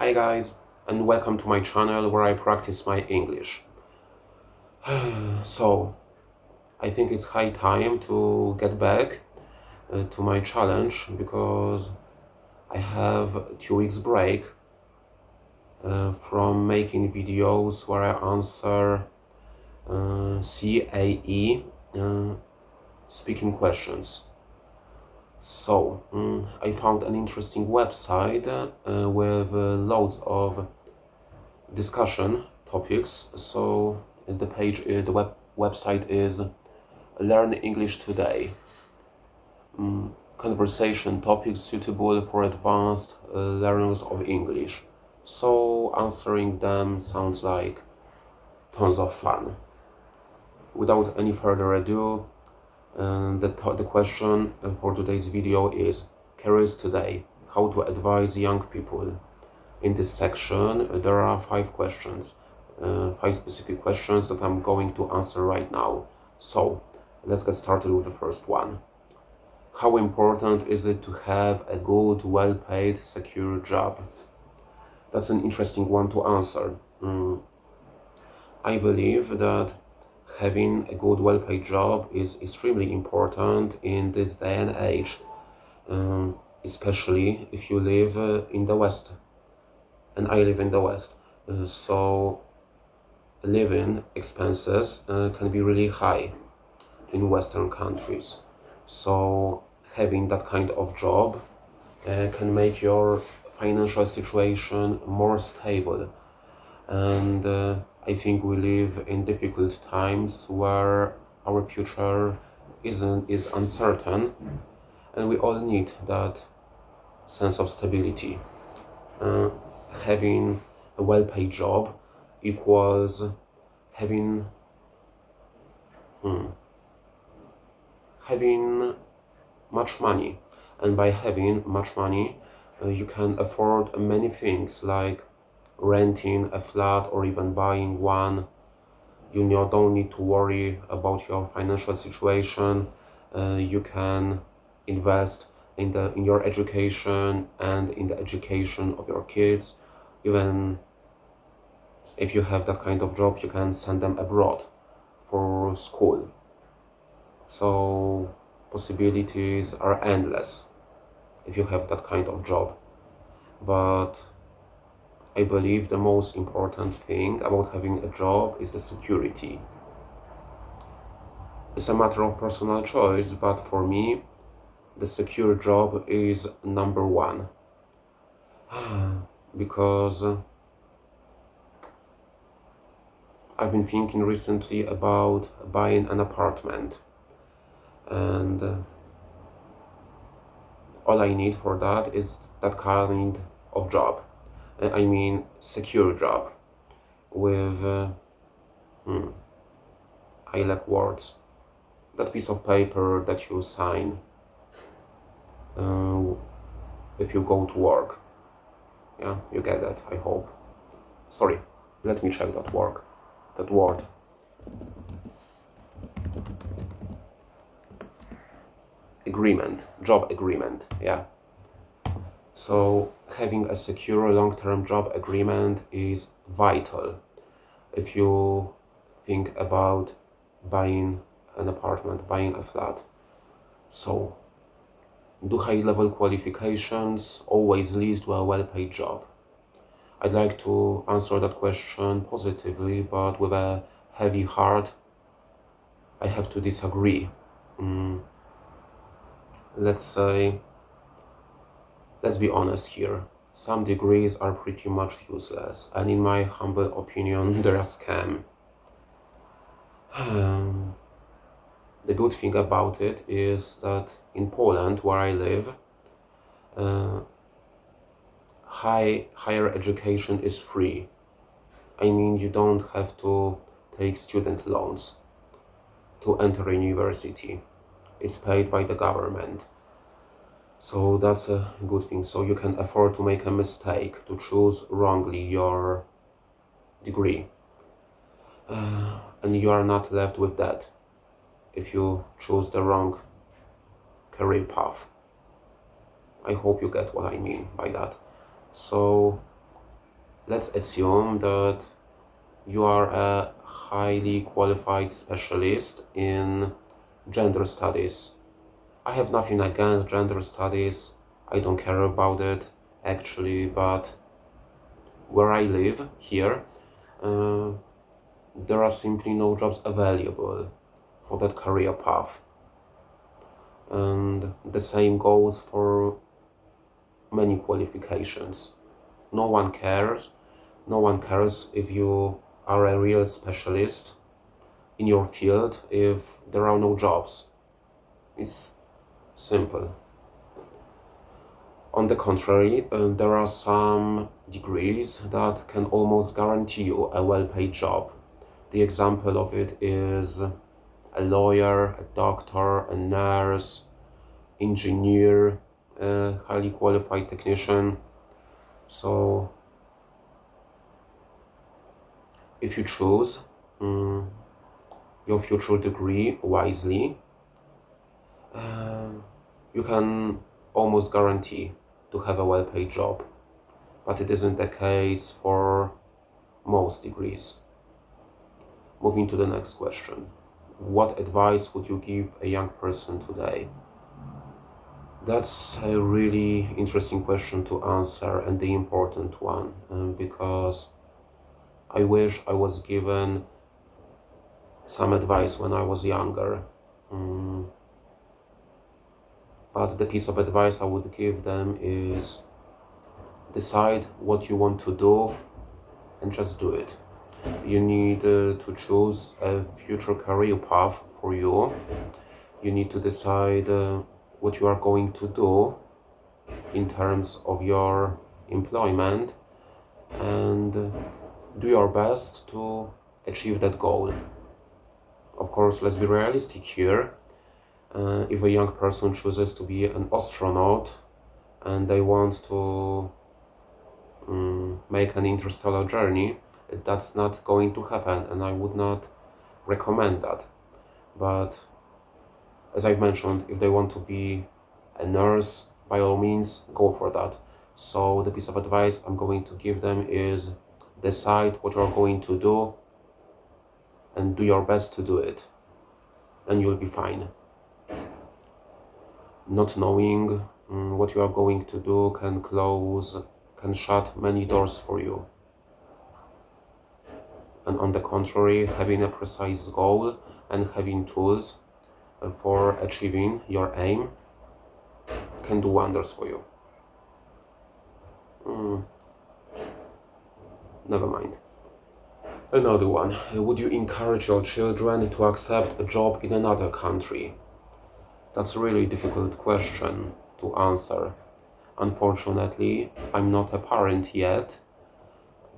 Hi guys, and welcome to my channel where I practice my English. So, I think it's high time to get back to my challenge because I have 2 weeks break from making videos where I answer CAE speaking questions. So, I found an interesting website with loads of discussion topics. So the website is Learn English Today. Conversation topics suitable for advanced learners of English. So answering them sounds like tons of fun. Without any further ado, the question for today's video is Careers Today, how to advise young people. In this section, there are 5 questions, 5 specific questions that I'm going to answer right now. So, let's get started with the first one. How important is it to have a good, well-paid, secure job? That's an interesting one to answer. I believe that having a good, well-paid job is extremely important in this day and age, especially if you live in the West. And I live in the West, so living expenses can be really high in Western countries. So having that kind of job can make your financial situation more stable. And I think we live in difficult times where our future is uncertain, and we all need that sense of stability. Having a well-paid job equals having much money, and by having much money you can afford many things like renting a flat or even buying one. You don't need to worry about your financial situation. You can invest in your education and in the education of your kids. Even if you have that kind of job, you can send them abroad for school. So possibilities are endless if you have that kind of job. But I believe the most important thing about having a job is the security. It's a matter of personal choice, but for me, the secure job is number one. Because I've been thinking recently about buying an apartment, and all I need for that is that kind of job. I mean, secure job with, I lack words, that piece of paper that you sign if you go to work. Yeah, you get that, I hope. Sorry, let me check that word. Agreement, job agreement, yeah. So having a secure long-term job agreement is vital if you think about buying an apartment, buying a flat. So, do high-level qualifications always lead to a well-paid job? I'd like to answer that question positively, but with a heavy heart, I have to disagree. Let's be honest here. Some degrees are pretty much useless, and in my humble opinion, they're a scam. The good thing about it is that in Poland, where I live, higher education is free. I mean, you don't have to take student loans to enter a university. It's paid by the government. So that's a good thing. So you can afford to make a mistake, to choose wrongly your degree. And you are not left with that if you choose the wrong career path. I hope you get what I mean by that. So let's assume that you are a highly qualified specialist in gender studies. I have nothing against gender studies, I don't care about it actually, but where I live here, uh, there are simply no jobs available for that career path. And the same goes for many qualifications. No one cares. No one cares if you are a real specialist in your field if there are no jobs. It's simple. On the contrary, there are some degrees that can almost guarantee you a well-paid job. The example of it is a lawyer, a doctor, a nurse, engineer, a highly qualified technician. So if you choose your future degree wisely, you can almost guarantee to have a well-paid job. But it isn't the case for most degrees. Moving to the next question. What advice would you give a young person today? That's a really interesting question to answer, and the important one, because I wish I was given some advice when I was younger. But the piece of advice I would give them is decide what you want to do and just do it. You need to choose a future career path for you. You need to decide what you are going to do in terms of your employment and do your best to achieve that goal. Of course, let's be realistic here. If a young person chooses to be an astronaut and they want to make an interstellar journey, that's not going to happen, and I would not recommend that. But as I've mentioned, if they want to be a nurse, by all means, go for that. So the piece of advice I'm going to give them is decide what you're going to do and do your best to do it, and you'll be fine. Not knowing what you are going to do can shut many doors for you. And on the contrary, having a precise goal and having tools for achieving your aim can do wonders for you. Never mind. Another one. Would you encourage your children to accept a job in another country? That's a really difficult question to answer. Unfortunately, I'm not a parent yet,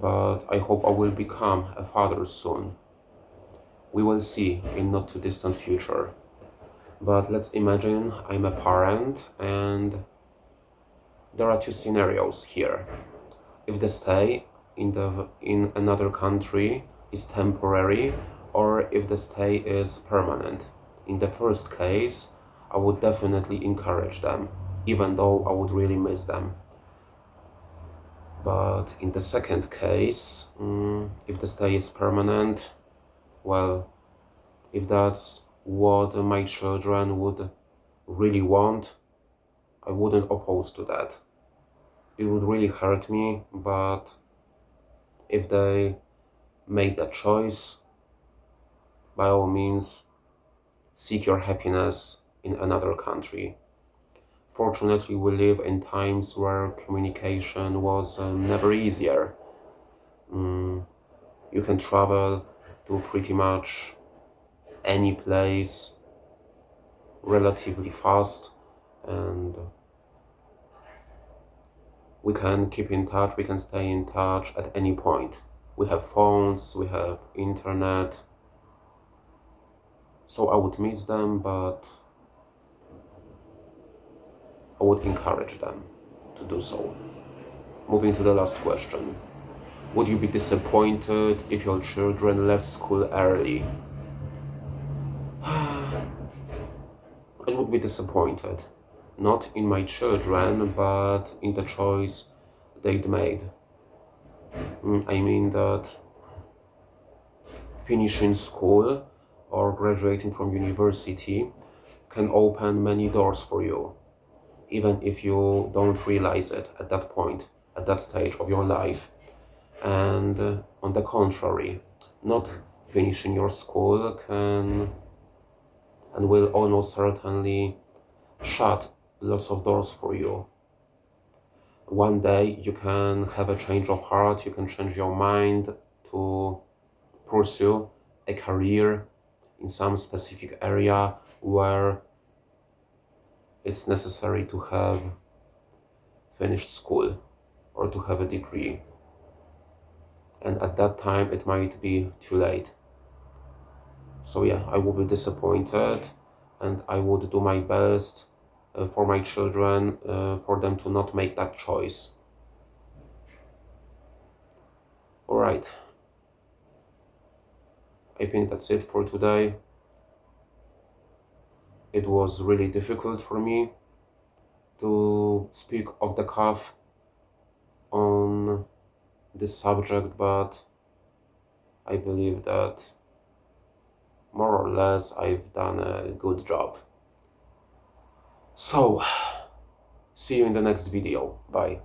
but I hope I will become a father soon. We will see in not too distant future. But let's imagine I'm a parent and there are two scenarios here. If the stay in another country is temporary or if the stay is permanent. In the first case, I would definitely encourage them, even though I would really miss them. But in the second case, if the stay is permanent, well, if that's what my children would really want, I wouldn't oppose to that. It would really hurt me, but if they made that choice, by all means, seek your happiness in another country. Fortunately, we live in times where communication was never easier. You can travel to pretty much any place relatively fast, and we can keep in touch, we can stay in touch at any point. We have phones, we have internet, so I would miss them, but I would encourage them to do so. Moving to the last question. Would you be disappointed if your children left school early? I would be disappointed. Not in my children, but in the choice they'd made. I mean that finishing school or graduating from university can open many doors for you, even if you don't realize it at that point, at that stage of your life. And on the contrary, not finishing your school can and will almost certainly shut lots of doors for you. One day you can have a change of heart, you can change your mind to pursue a career in some specific area where it's necessary to have finished school or to have a degree. And at that time it might be too late. So yeah, I will be disappointed, and I would do my best for my children, for them to not make that choice. Alright, I think that's it for today. It was really difficult for me to speak off the cuff on this subject, but I believe that more or less I've done a good job. So, see you in the next video. Bye.